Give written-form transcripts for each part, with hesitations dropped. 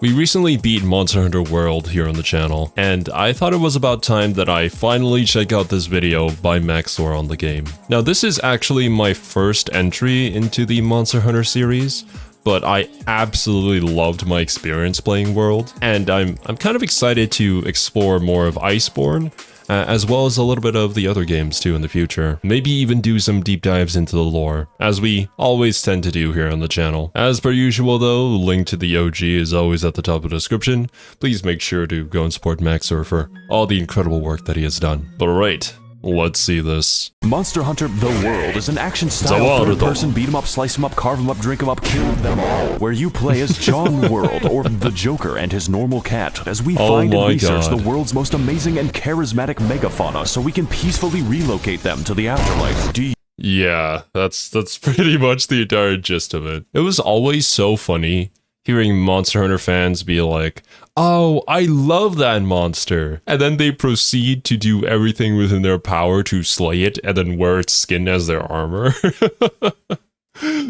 We recently beat Monster Hunter World here on the channel, and I thought it was about time that I finally check out this video by Max0r on the game. Now this is actually my first entry into the Monster Hunter series, but I absolutely loved my experience playing World, and I'm kind of excited to explore more of Iceborne, as well as a little bit of the other games too in the future. Maybe even do some deep dives into the lore, as we always tend to do here on the channel. As per usual though, link to the OG is always at the top of the description. Please make sure to go and support Max0r for all the incredible work that he has done. But alright, let's see this. Monster Hunter The World is an action-style third-person beat-em-up, slice-em-up, carve-em-up, drink-em-up, kill them all, where you play as John World, or the Joker and his normal cat, as we find and research the world's most amazing and charismatic megafauna so we can peacefully relocate them to the afterlife. Yeah, that's pretty much the entire gist of it. It was always so funny hearing Monster Hunter fans be like, "Oh, I love that monster," and then they proceed to do everything within their power to slay it and then wear its skin as their armor.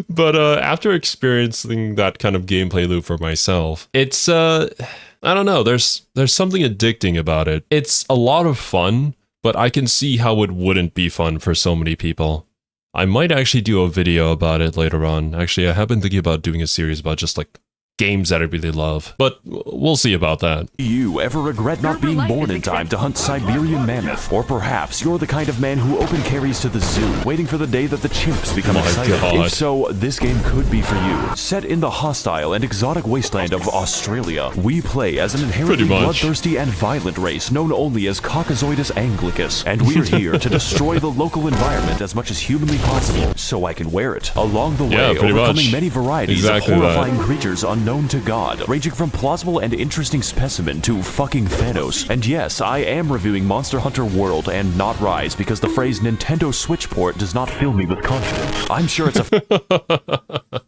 But after experiencing that kind of gameplay loop for myself, it's I don't know, there's something addicting about it. It's a lot of fun, but I can see how it wouldn't be fun for so many people. I might actually do a video about it later on. Actually, I have been thinking about doing a series about just like games that I really love, but we'll see about that. You ever regret not being born in time to hunt Siberian mammoth? Or perhaps you're the kind of man who open carries to the zoo, waiting for the day that the chimps become excited. God. If so, this game could be for you. Set in the hostile and exotic wasteland of Australia, we play as an inherently bloodthirsty and violent race known only as Caucasoidus anglicus, and we're here to destroy the local environment as much as humanly possible, so I can wear it. Along the way, overcoming many varieties of horrifying creatures unknown to God, ranging from plausible and interesting specimen to fucking Thanos. And yes, I am reviewing Monster Hunter World and not Rise because the phrase Nintendo Switch port does not fill me with confidence. I'm sure it's a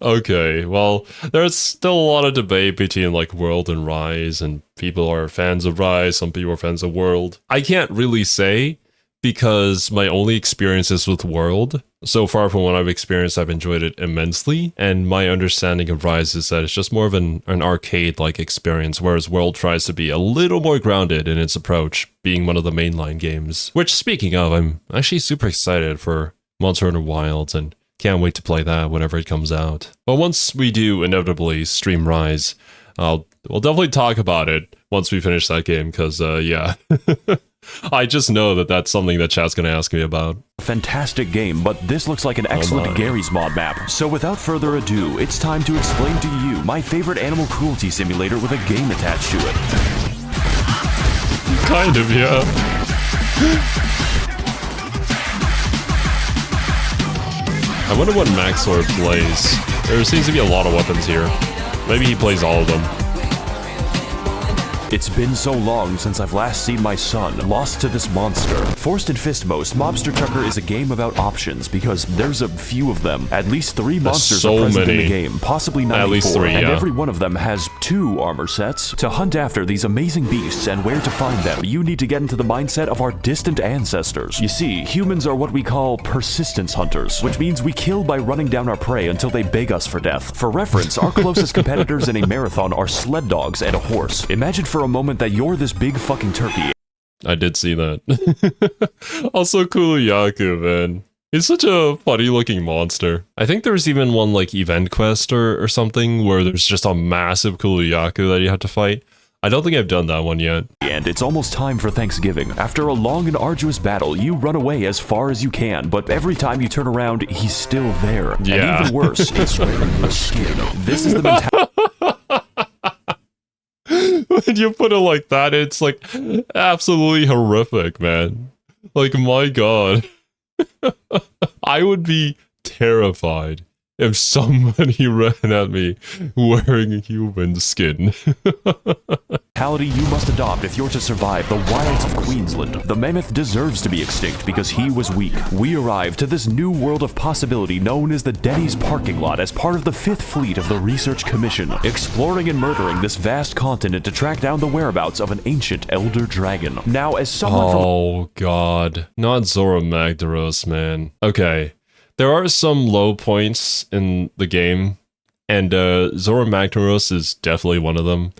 Okay, well, there's still a lot of debate between like World and Rise, and people are fans of Rise, some people are fans of World. I can't really say, because my only experiences with World, so far from what I've experienced, I've enjoyed it immensely, and my understanding of Rise is that it's just more of an arcade-like experience, whereas World tries to be a little more grounded in its approach, being one of the mainline games. Which, speaking of, I'm actually super excited for Monster Hunter Wilds, and can't wait to play that whenever it comes out. But once we do inevitably stream Rise, we'll definitely talk about it once we finish that game, because, yeah. I just know that that's something that chat's gonna ask me about. Fantastic game, but this looks like an excellent Garry's Mod map. So without further ado, it's time to explain to you my favorite animal cruelty simulator with a game attached to it. Kind of, yeah. I wonder what Max0r plays. There seems to be a lot of weapons here. Maybe he plays all of them. It's been so long since I've last seen my son, lost to this monster. Forced and Fistmost, Mobster Trucker is a game about options because there's a few of them. At least 3 monsters are present in the game, possibly 94, at least 3, and every one of them has 2 armor sets. To hunt after these amazing beasts and where to find them, you need to get into the mindset of our distant ancestors. You see, humans are what we call persistence hunters, which means we kill by running down our prey until they beg us for death. For reference, our closest competitors in a marathon are sled dogs and a horse. Imagine for a moment that you're this big fucking turkey. I did see that. Also, Kuluyaku, man. He's such a funny-looking monster. I think there's even one, like, event quest or something where there's just a massive Kuluyaku that you have to fight. I don't think I've done that one yet. And it's almost time for Thanksgiving. After a long and arduous battle, you run away as far as you can, but every time you turn around, he's still there. Yeah. And even worse, it's wearing your skin. This is the mentality. When you put it like that, it's like absolutely horrific, man. Like, my god. I would be terrified if somebody ran at me wearing human skin. You must adopt if you're to survive the wilds of Queensland. The mammoth deserves to be extinct because he was weak. We arrive to this new world of possibility known as the Denny's parking lot as part of the 5th Fleet of the Research Commission, exploring and murdering this vast continent to track down the whereabouts of an ancient elder dragon. Now, as someone Oh god, not Zora Magdaros, man. Okay, there are some low points in the game And Zora Magnaros is definitely one of them,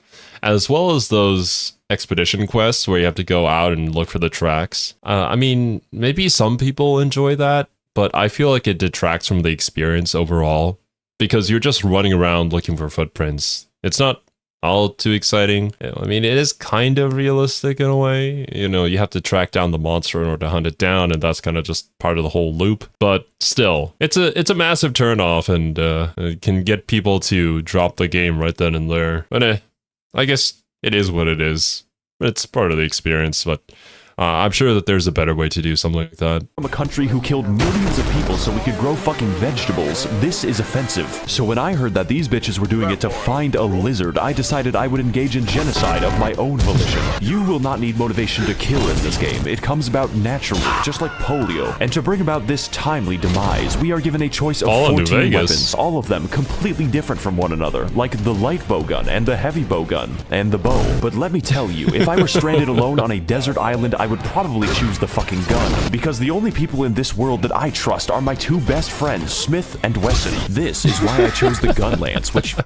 as well as those expedition quests where you have to go out and look for the tracks. I mean, maybe some people enjoy that, but I feel like it detracts from the experience overall because you're just running around looking for footprints. It's not all too exciting. I mean, it is kind of realistic in a way. You know, you have to track down the monster in order to hunt it down, and that's kind of just part of the whole loop. But still, it's a massive turnoff, and it can get people to drop the game right then and there. But I guess it is what it is. It's part of the experience, but I'm sure that there's a better way to do something like that. From a country who killed millions of people so we could grow fucking vegetables, this is offensive. So when I heard that these bitches were doing it to find a lizard, I decided I would engage in genocide of my own volition. You will not need motivation to kill in this game. It comes about naturally, just like polio. And to bring about this timely demise, we are given a choice of 14 weapons, all of them completely different from one another, like the light bowgun and the heavy bowgun and the bow. But let me tell you, if I were stranded alone on a desert island, I would probably choose the fucking gun, because the only people in this world that I trust are my two best friends, Smith and Wesson. This is why I chose the gun lance, which...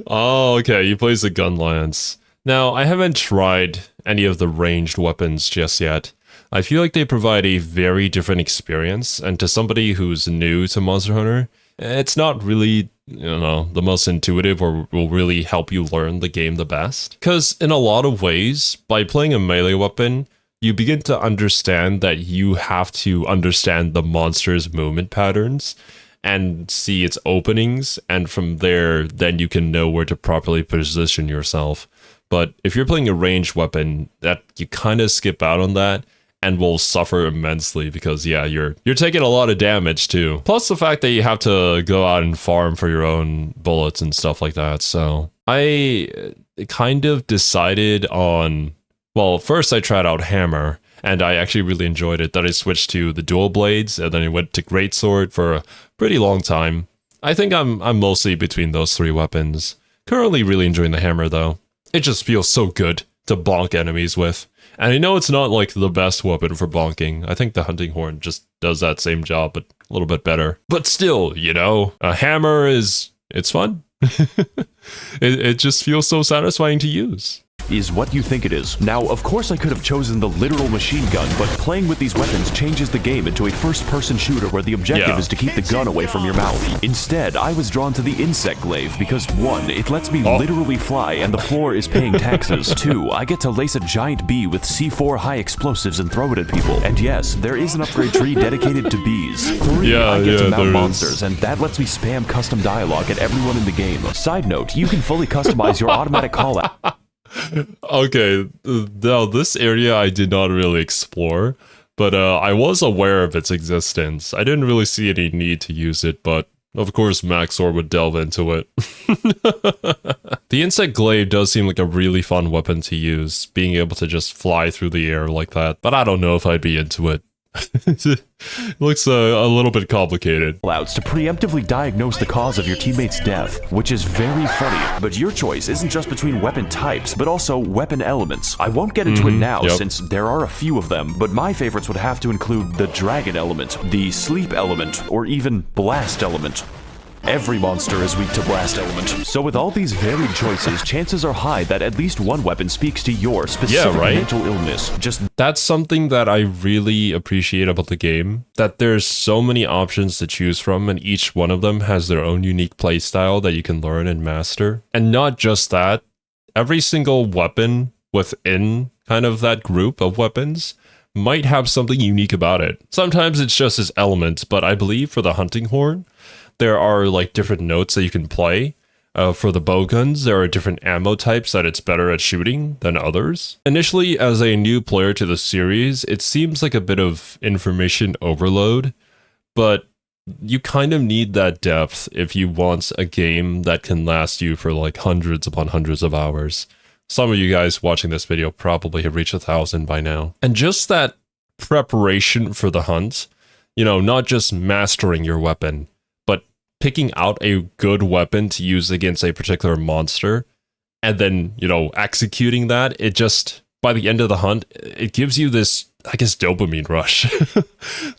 Oh, okay, you play the gun lance. Now, I haven't tried any of the ranged weapons just yet. I feel like they provide a very different experience, and to somebody who's new to Monster Hunter, it's not really, you know, the most intuitive or will really help you learn the game the best. Because in a lot of ways, by playing a melee weapon, you begin to understand that you have to understand the monster's movement patterns and see its openings, and from there, then you can know where to properly position yourself. But if you're playing a ranged weapon, that you kind of skip out on that and will suffer immensely because, yeah, you're taking a lot of damage too. Plus the fact that you have to go out and farm for your own bullets and stuff like that. So I kind of decided on... Well, first I tried out Hammer, and I actually really enjoyed it. Then I switched to the dual blades, and then I went to Greatsword for a pretty long time. I think I'm mostly between those three weapons. Currently really enjoying the Hammer, though. It just feels so good to bonk enemies with. And I know it's not like the best weapon for bonking. I think the Hunting Horn just does that same job, but a little bit better. But still, you know, a Hammer it's fun. It just feels so satisfying to use. Is what you think it is. Now, of course I could have chosen the literal machine gun, but playing with these weapons changes the game into a first-person shooter where the objective is to keep the gun away from your mouth. Instead, I was drawn to the insect glaive because 1, it lets me literally fly and the floor is paying taxes. 2, I get to lace a giant bee with C4 high explosives and throw it at people. And yes, there is an upgrade tree dedicated to bees. 3, I get to mount monsters, and that lets me spam custom dialogue at everyone in the game. Side note, you can fully customize your automatic call-out. Okay, now this area I did not really explore, but I was aware of its existence. I didn't really see any need to use it, but of course Max0r would delve into it. The insect glaive does seem like a really fun weapon to use, being able to just fly through the air like that, but I don't know if I'd be into it. It looks a little bit complicated. To preemptively diagnose the cause of your teammate's death, which is very funny. But your choice isn't just between weapon types, but also weapon elements. I won't get into it now since there are a few of them, but my favorites would have to include the dragon element, the sleep element, or even blast element. Every monster is weak to blast element. So with all these varied choices, chances are high that at least one weapon speaks to your specific mental illness. That's something that I really appreciate about the game, that there's so many options to choose from, and each one of them has their own unique playstyle that you can learn and master. And not just that, every single weapon within kind of that group of weapons might have something unique about it. Sometimes it's just its elements, but I believe for the Hunting Horn, there are like different notes that you can play. For the bowguns, there are different ammo types that it's better at shooting than others. Initially, as a new player to the series, it seems like a bit of information overload, but you kind of need that depth if you want a game that can last you for like hundreds upon hundreds of hours. Some of you guys watching this video probably have reached 1,000 by now. And just that preparation for the hunt, you know, not just mastering your weapon, picking out a good weapon to use against a particular monster, and then, you know, executing that, it just by the end of the hunt, it gives you this, I guess, dopamine rush.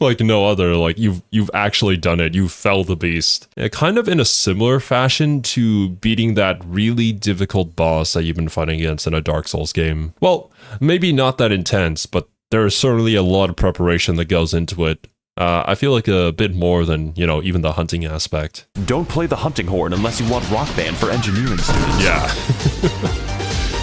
Like no other. Like you've actually done it. You fell the beast. Kind of in a similar fashion to beating that really difficult boss that you've been fighting against in a Dark Souls game. Well, maybe not that intense, but there is certainly a lot of preparation that goes into it. I feel like a bit more than, you know, even the hunting aspect. Don't play the hunting horn unless you want Rock Band for engineering students. Yeah.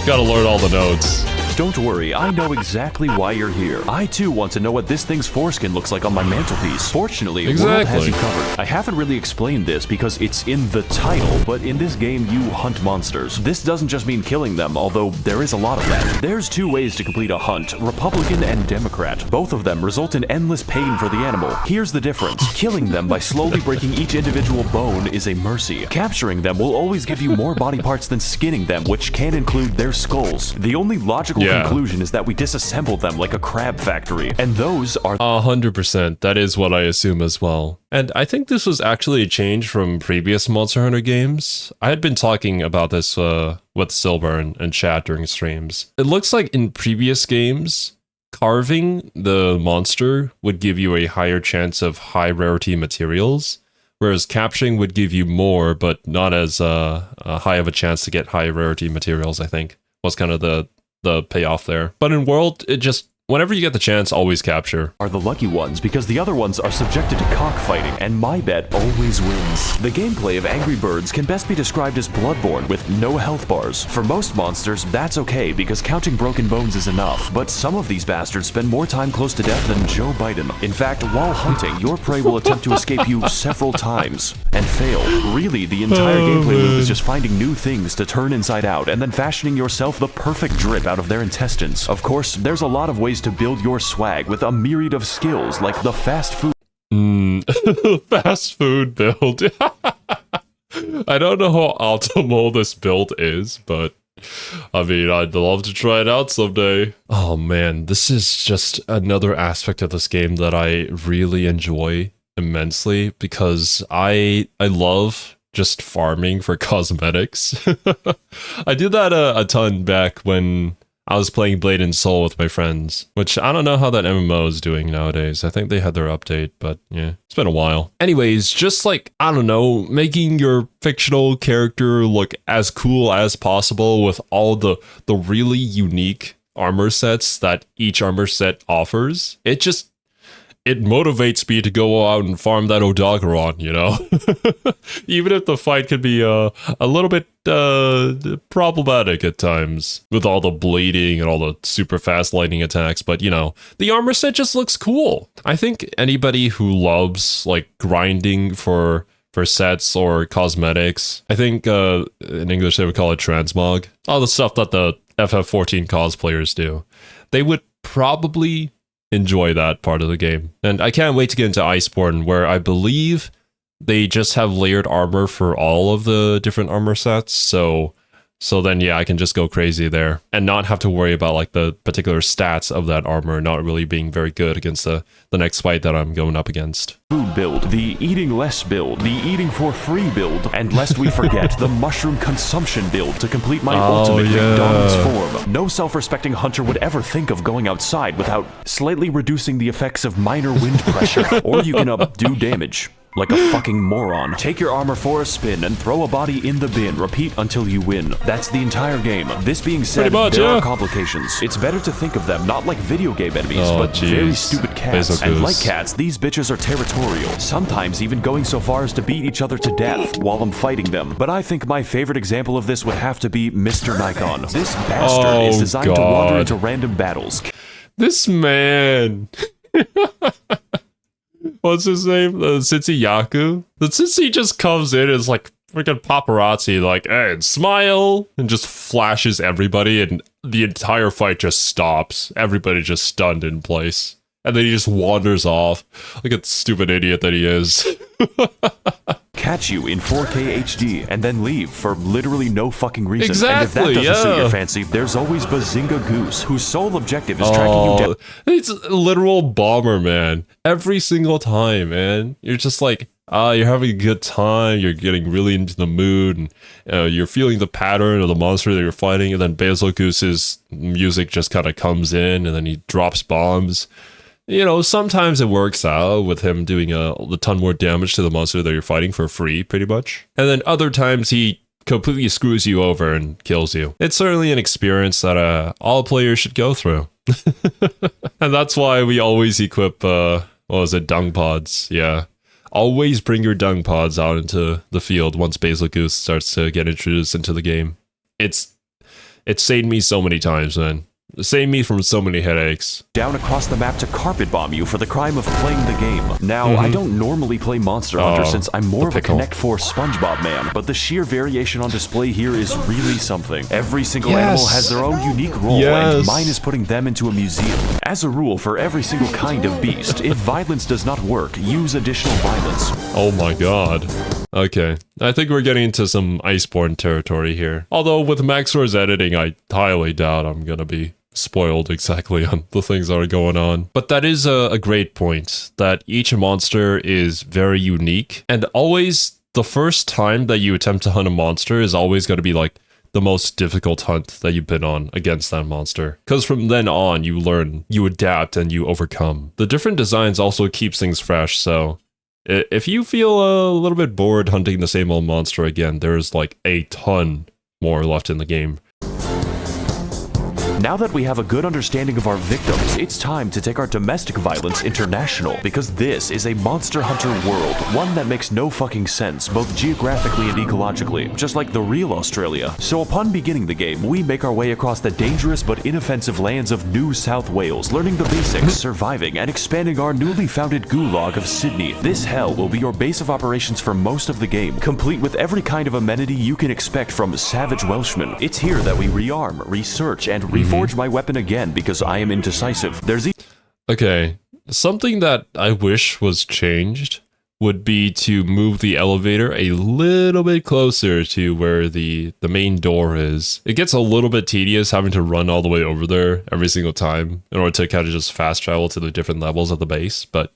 Gotta learn all the notes. Don't worry, I know exactly why you're here. I too want to know what this thing's foreskin looks like on my mantelpiece. Fortunately, World has you covered. I haven't really explained this because it's in the title, but in this game you hunt monsters. This doesn't just mean killing them, although there is a lot of that. There's two ways to complete a hunt, Republican and Democrat. Both of them result in endless pain for the animal. Here's the difference. Killing them by slowly breaking each individual bone is a mercy. Capturing them will always give you more body parts than skinning them, which can include their skulls. The only logical conclusion is that we disassemble them like a crab factory, and those are 100%. That is what I assume as well. And I think this was actually a change from previous Monster Hunter games. I had been talking about this with Silver and chat during streams. It looks like in previous games, carving the monster would give you a higher chance of high rarity materials, whereas capturing would give you more, but not as high of a chance to get high rarity materials, I think, was kind of the payoff there. But in World, it just, whenever you get the chance, always capture. Are the lucky ones, because the other ones are subjected to cockfighting, and my bet always wins. The gameplay of Angry Birds can best be described as Bloodborne with no health bars. For most monsters, that's okay, because counting broken bones is enough, but some of these bastards spend more time close to death than Joe Biden. In fact, while hunting, your prey will attempt to escape you several times, and fail. Really, the entire gameplay loop is just finding new things to turn inside out, and then fashioning yourself the perfect drip out of their intestines. Of course, there's a lot of ways to build your swag with a myriad of skills, like the fast food. Fast food build. I don't know how optimal this build is, but I mean, I'd love to try it out someday. Oh man, this is just another aspect of this game that I really enjoy immensely, because I love just farming for cosmetics. I did that a ton back when I was playing Blade and Soul with my friends, which I don't know how that MMO is doing nowadays. I think they had their update, but yeah, it's been a while. Anyways, just like, I don't know, making your fictional character look as cool as possible with all the really unique armor sets that each armor set offers. It motivates me to go out and farm that Odogaron, you know? Even if the fight could be a little bit problematic at times, with all the bleeding and all the super fast lightning attacks, but you know, the armor set just looks cool. I think anybody who loves like grinding for sets or cosmetics, I think in English they would call it transmog, all the stuff that the FF14 cosplayers do, they would probably enjoy that part of the game. And I can't wait to get into Iceborne, where I believe they just have layered armor for all of the different armor sets, so then yeah, I can just go crazy there and not have to worry about like the particular stats of that armor not really being very good against the next fight that I'm going up against. Food build, the eating less build, the eating for free build, and lest we forget, the mushroom consumption build to complete my ultimate McDonald's form. No self-respecting hunter would ever think of going outside without slightly reducing the effects of minor wind pressure, or you can do damage. Like a fucking moron. Take your armor for a spin and throw a body in the bin. Repeat until you win. That's the entire game. This being said, there are complications. It's better to think of them not like video game enemies, but very stupid cats. And like cats, these bitches are territorial, sometimes even going so far as to beat each other to death while I'm fighting them. But I think my favorite example of this would have to be Mr. Nikon. This bastard is designed to wander into random battles. This man... What's his name? Sitsi Yaku? The Sitsi just comes in as like freaking paparazzi, like, hey, and smile, and just flashes everybody, and the entire fight just stops. Everybody just stunned in place. And then he just wanders off like a stupid idiot that he is. Catch you in 4K HD and then leave for literally no fucking reason. Exactly, and if that doesn't suit your fancy, there's always Bazinga Goose, whose sole objective is tracking you down. It's a literal bomber, man. Every single time, man. You're just like, You're having a good time, you're getting really into the mood, and you're feeling the pattern of the monster that you're fighting, and then Basil Goose's music just kind of comes in, and then he drops bombs. You know, sometimes it works out with him doing a ton more damage to the monster that you're fighting for free, pretty much. And then other times he completely screws you over and kills you. It's certainly an experience that all players should go through. And that's why we always equip, dung pods, yeah. Always bring your dung pods out into the field once Basil Goose starts to get introduced into the game. It's saved me so many times, man. Saved me from so many headaches. Down across the map to carpet bomb you for the crime of playing the game. Now, I don't normally play Monster Hunter since I'm more of a Connect 4 SpongeBob man, but the sheer variation on display here is really something. Every single animal has their own unique role, and mine is putting them into a museum. As a rule, for every single kind of beast, if violence does not work, use additional violence. Oh my god. Okay, I think we're getting into some Iceborne territory here. Although with Max0r's editing, I highly doubt I'm gonna be spoiled exactly on the things that are going on. But that is a great point, that each monster is very unique, and always the first time that you attempt to hunt a monster is always going to be like the most difficult hunt that you've been on against that monster. Because from then on, you learn, you adapt, and you overcome. The different designs also keeps things fresh, so if you feel a little bit bored hunting the same old monster again, there's like a ton more left in the game. Now that we have a good understanding of our victims, it's time to take our domestic violence international, because this is a Monster Hunter world, one that makes no fucking sense, both geographically and ecologically, just like the real Australia. So upon beginning the game, we make our way across the dangerous but inoffensive lands of New South Wales, learning the basics, surviving, and expanding our newly founded gulag of Sydney. This hell will be your base of operations for most of the game, complete with every kind of amenity you can expect from savage Welshmen. It's here that we rearm, research, and reforge my weapon again because I am indecisive. Okay, something that I wish was changed would be to move the elevator a little bit closer to where the main door is. It gets a little bit tedious having to run all the way over there every single time in order to kind of just fast travel to the different levels of the base, but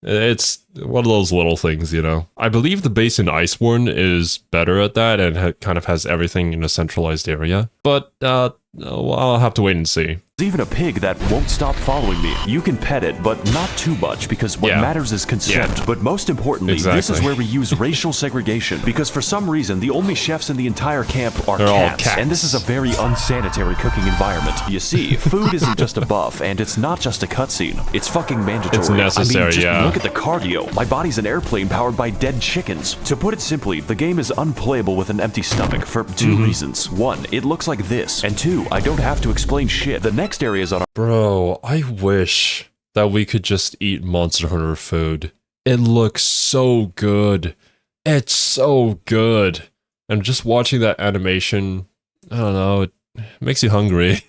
it's one of those little things, you know. I believe the base in Iceborne is better at that and kind of has everything in a centralized area, but I'll have to wait and see. There's even a pig that won't stop following me. You can pet it, but not too much, because what matters is consent. But most importantly, this is where we use racial segregation, because for some reason, the only chefs in the entire camp are cats, and this is a very unsanitary cooking environment. You see, food isn't just a buff, and it's not just a cutscene. It's fucking mandatory. It's necessary, I mean, just look at the cardio. My body's an airplane powered by dead chickens. To put it simply, the game is unplayable with an empty stomach for two reasons. One, it looks like this, and two, I don't have to explain shit. The next areas on our— Bro, I wish that we could just eat Monster Hunter food. It looks so good. It's so good. And just watching that animation, I don't know, it makes you hungry.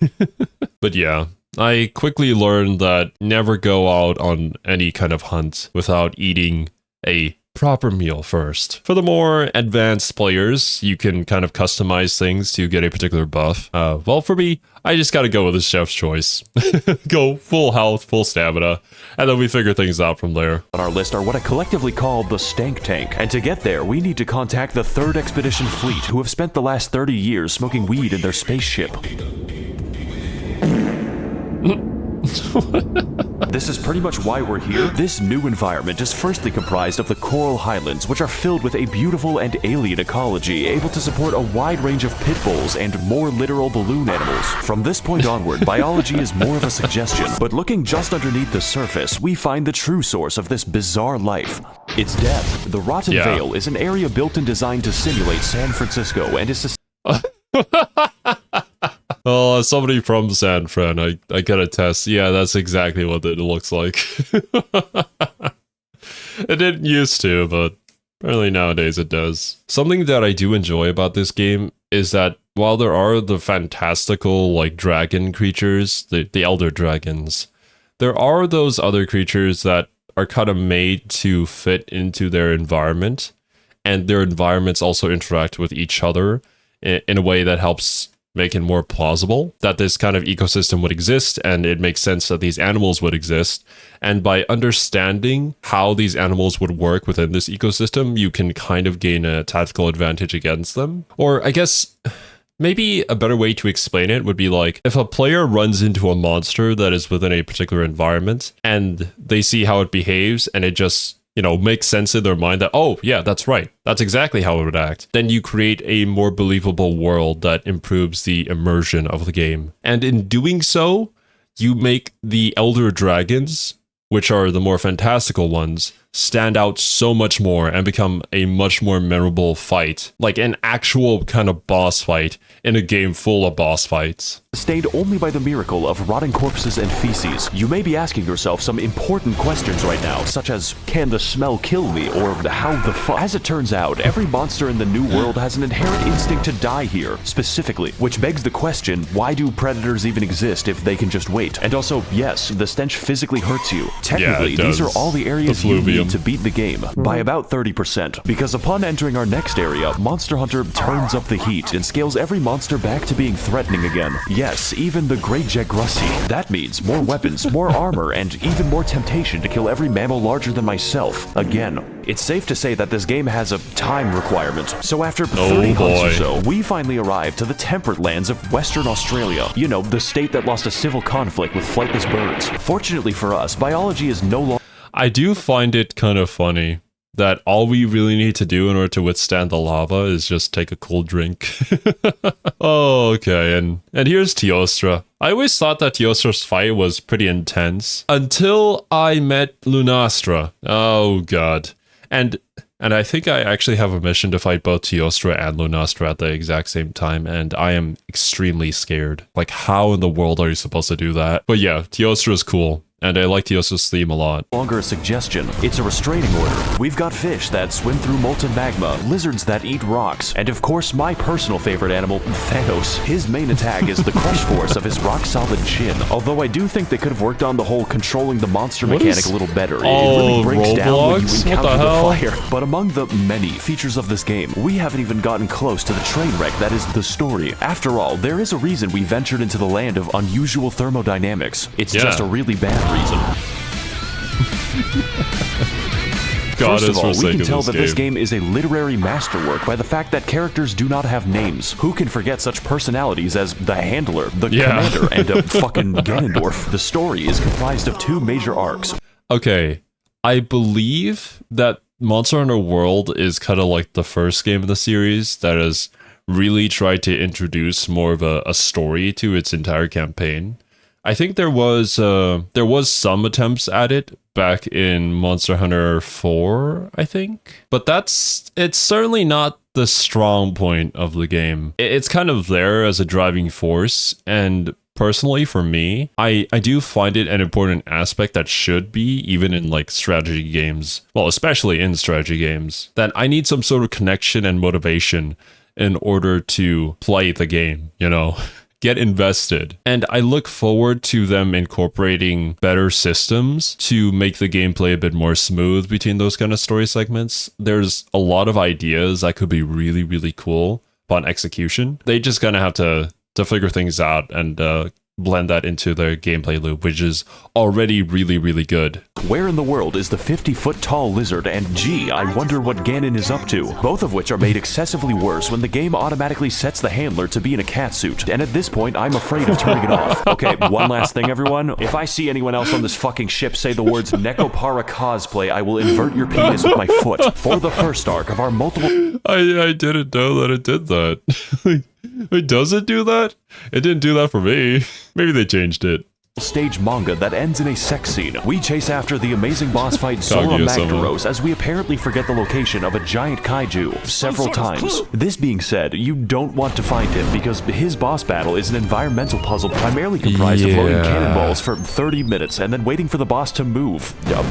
But yeah, I quickly learned that never go out on any kind of hunt without eating a proper meal first. For the more advanced players, you can kind of customize things to get a particular buff. Well, for me, I just gotta go with the chef's choice. Go full health, full stamina, and then we figure things out from there. On our list are what I collectively call the Stank Tank, and to get there, we need to contact the 3rd Expedition Fleet, who have spent the last 30 years smoking weed in their spaceship. This is pretty much why we're here. This new environment is firstly comprised of the Coral Highlands, which are filled with a beautiful and alien ecology, able to support a wide range of pit bulls and more literal balloon animals. From this point onward, biology is more of a suggestion, but looking just underneath the surface, we find the true source of this bizarre life. It's death. The Rotten Vale is an area built and designed to simulate San Francisco and is Well, as somebody from San Fran, I can attest, yeah, that's exactly what it looks like. It didn't used to, but apparently nowadays it does. Something that I do enjoy about this game is that while there are the fantastical, like, dragon creatures, the elder dragons, there are those other creatures that are kind of made to fit into their environment, and their environments also interact with each other in a way that helps make it more plausible that this kind of ecosystem would exist, and it makes sense that these animals would exist. And by understanding how these animals would work within this ecosystem, you can kind of gain a tactical advantage against them. Or I guess maybe a better way to explain it would be like, if a player runs into a monster that is within a particular environment and they see how it behaves and it just, you know, makes sense in their mind that, oh yeah, that's right, that's exactly how it would act, then you create a more believable world that improves the immersion of the game. And in doing so, you make the elder dragons, which are the more fantastical ones, stand out so much more and become a much more memorable fight, like an actual kind of boss fight in a game full of boss fights. Sustained only by the miracle of rotting corpses and feces. You may be asking yourself some important questions right now, such as, can the smell kill me, or how the fuck? As it turns out, every monster in the new world has an inherent instinct to die here, specifically, which begs the question, why do predators even exist if they can just wait? And also, yes, the stench physically hurts you. Technically, these are all the areas you need to beat the game, by about 30%, because upon entering our next area, Monster Hunter turns up the heat and scales every monster back to being threatening again. Yes, even the Great Jagrussi. That means more weapons, more armor, and even more temptation to kill every mammal larger than myself. Again, it's safe to say that this game has a time requirement. So after 30 hunts or so, we finally arrived to the temperate lands of Western Australia. You know, the state that lost a civil conflict with flightless birds. Fortunately for us, biology is no longer... I do find it kind of funny that all we really need to do in order to withstand the lava is just take a cold drink. Oh, okay, and here's Teostra. I always thought that Teostra's fight was pretty intense until I met Lunastra. Oh god. And I think I actually have a mission to fight both Teostra and Lunastra at the exact same time, and I am extremely scared. Like, how in the world are you supposed to do that? But yeah, Teostra is cool. And I like Teostra's theme a lot. Longer a suggestion, it's a restraining order. We've got fish that swim through molten magma, lizards that eat rocks, and of course my personal favorite animal, Thanos. His main attack is the crush force of his rock-solid chin, although I do think they could have worked on the whole controlling the monster mechanic a little better. It really breaks down when you encounter the fire. But among the many features of this game, we haven't even gotten close to the train wreck that is the story. After all, there is a reason we ventured into the land of unusual thermodynamics. It's just a really bad reason. First of all, we can tell that this game is a literary masterwork by the fact that characters do not have names. Who can forget such personalities as the Handler, the Commander, and a fucking Ganondorf? The story is comprised of 2 major arcs. Okay, I believe that Monster Hunter World is kind of like the first game in the series that has really tried to introduce more of a story to its entire campaign. I think there was some attempts at it back in Monster Hunter 4, I think. But it's certainly not the strong point of the game. It's kind of there as a driving force, and personally for me, I do find it an important aspect that should be, even in like strategy games, well, especially in strategy games, that I need some sort of connection and motivation in order to play the game, you know? Get invested. And I look forward to them incorporating better systems to make the gameplay a bit more smooth between those kind of story segments. There's a lot of ideas that could be really, really cool upon execution. They just gonna have to figure things out and blend that into their gameplay loop, which is already really, really good. Where in the world is the 50-foot tall lizard, and gee, I wonder what Ganon is up to? Both of which are made excessively worse when the game automatically sets the handler to be in a catsuit, and at this point, I'm afraid of turning it off. Okay, one last thing, everyone. If I see anyone else on this fucking ship say the words Nekopara cosplay, I will invert your penis with my foot. For the first arc of our multiple... I didn't know that it did that. Wait, does it do that? It didn't do that for me. Maybe they changed it. Stage manga that ends in a sex scene. We chase after the amazing boss fight Zora Magdaros as we apparently forget the location of a giant kaiju several times. This being said, you don't want to find him because his boss battle is an environmental puzzle primarily comprised of loading cannonballs for 30 minutes and then waiting for the boss to move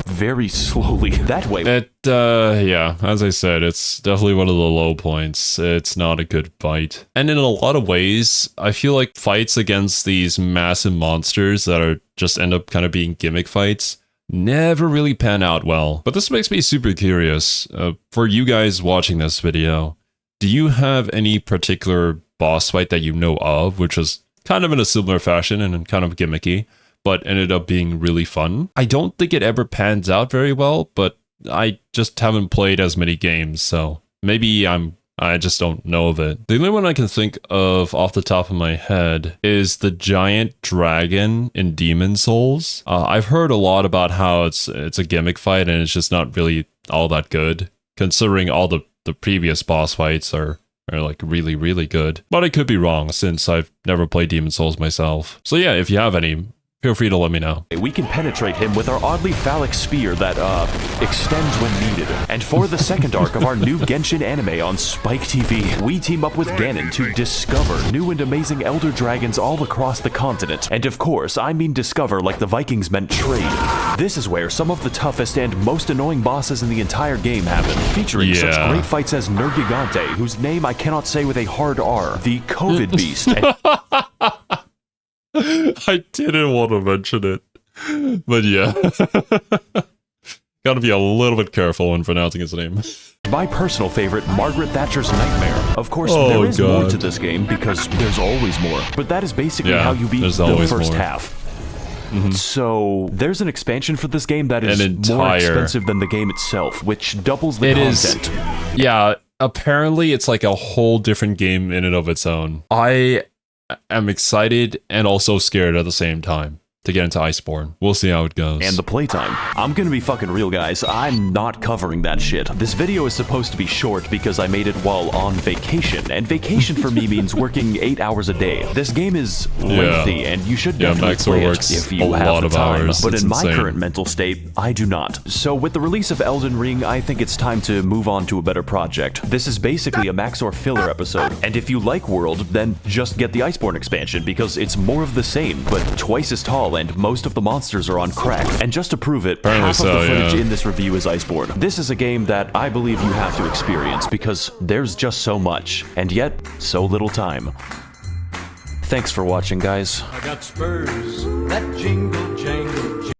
very slowly. That way... yeah, as I said, it's definitely one of the low points. It's not a good fight. And in a lot of ways, I feel like fights against these massive monsters that are just end up kind of being gimmick fights never really pan out well. But this makes me super curious. For you guys watching this video, do you have any particular boss fight that you know of, which is kind of in a similar fashion and kind of gimmicky, but ended up being really fun. I don't think it ever pans out very well, but I just haven't played as many games, so maybe I just don't know of it. The only one I can think of off the top of my head is the giant dragon in Demon Souls. I've heard a lot about how it's a gimmick fight and it's just not really all that good, considering all the previous boss fights are like really, really good. But I could be wrong since I've never played Demon Souls myself. So yeah, if you have any, feel free to let me know. We can penetrate him with our oddly phallic spear that, extends when needed. And for the second arc of our new Genshin anime on Spike TV, we team up with Ganon to discover new and amazing elder dragons all across the continent. And of course, I mean discover like the Vikings meant trade. This is where some of the toughest and most annoying bosses in the entire game happen, featuring such great fights as Nergigante, whose name I cannot say with a hard R, the COVID Beast, and I didn't want to mention it, but yeah. Gotta be a little bit careful when pronouncing his name. my personal favorite, Margaret Thatcher's Nightmare. Of course, there is more to this game because there's always more, but that is basically how you beat the first half. So there's an expansion for this game that is more expensive than the game itself, which doubles the content. Yeah, apparently it's like a whole different game in and of its own. I am excited and also scared at the same time to get into Iceborne. We'll see how it goes. And the playtime. I'm gonna be fucking real, guys. I'm not covering that shit. This video is supposed to be short because I made it while on vacation, and vacation for me means working 8 hours a day. This game is lengthy, and you should definitely play it if you have the time. But in my current mental state, I do not. So with the release of Elden Ring, I think it's time to move on to a better project. This is basically a Max0r filler episode, and if you like World, then just get the Iceborne expansion because it's more of the same, but twice as tall, and most of the monsters are on crack. And just to prove it, half of the footage in this review is Iceborne. This is a game that I believe you have to experience because there's just so much, and yet so little time. Thanks for watching, guys. I got spurs that jingle jangle.